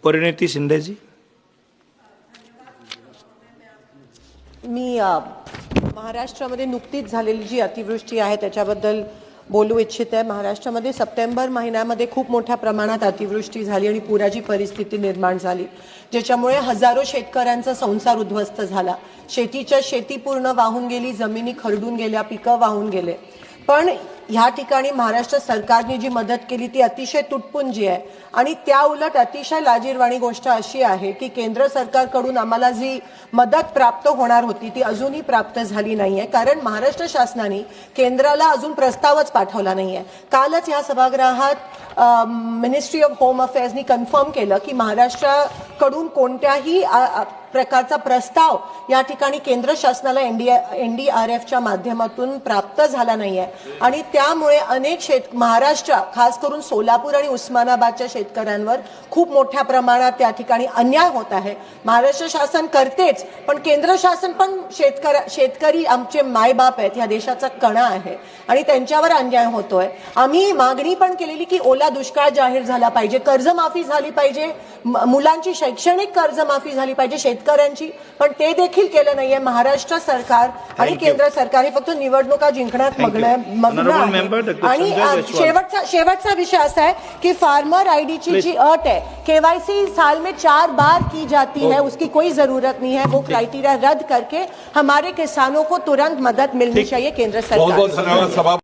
परिणिती शिंदेजी. मी महाराष्ट्रामध्ये नुकतीच झालेली जी अतिवृष्टी आहे त्याच्याबद्दल बोलू इच्छित आहे. महाराष्ट्रामध्ये सप्टेंबर महिन्यामध्ये खूप मोठ्या प्रमाणात अतिवृष्टी झाली आणि पुराची परिस्थिती निर्माण झाली, ज्याच्यामुळे हजारो शेतकऱ्यांचा संसार उद्ध्वस्त झाला. शेती पूर्ण वाहून गेली, जमिनी खरडून गेल्या, पिकं वाहून गेले. पण ह्या ठिकाणी महाराष्ट्र सरकारने जी मदत केली ती अतिशय तुटपुंजी आहे. आणि त्या उलट अतिशय लाजिरवाणी गोष्ट अशी आहे की केंद्र सरकारकडून आम्हाला जी मदत प्राप्त होणार होती ती अजूनही प्राप्त झाली नाहीये, कारण महाराष्ट्र शासनाने केंद्राला अजून प्रस्तावच पाठवला नाहीये. कालच ह्या सभागृहात मिनिस्ट्री ऑफ होम अफेअर्सनी कन्फर्म केलं की महाराष्ट्राकडून कोणत्याही प्रकारचा प्रस्ताव या ठिकाणी केंद्र शासनाला NDRFच्या माध्यमातून प्राप्त झाला नाहीये. आणि त्यामुळे अनेक महाराष्ट्र, खास करून सोलापूर आणि उस्मानाबादच्या शेतकऱ्यांवर खूप मोठ्या प्रमाणात त्या ठिकाणी अन्याय होत आहे. महाराष्ट्र शासन करतेच, पण केंद्र शासन पण शेतकरी आमचे मायबाप आहेत, या देशाचा कणा आहे आणि त्यांच्यावर अन्याय होतोय. आम्ही मागणी पण केलेली की ओला दुष्काळ जाहीर झाला पाहिजे, कर्जमाफी झाली पाहिजे, मुलांची शैक्षणिक कर्जमाफी झाली पाहिजे शेतकऱ्यांची, पण ते देखील केलं नाहीये. महाराष्ट्र सरकार आणि केंद्र सरकार हे फक्त निवडणुका जिंकण्यात मग्न आहे. आणि शेवटचा विषय असा है कि फार्मर आईडी की जी अट है, KYC साल में 4 बार की जाती है, उसकी कोई जरूरत नहीं है. वो क्राइटेरिया रद्द करके हमारे किसानों को तुरंत मदद मिलनी चाहिए केंद्र सरकार.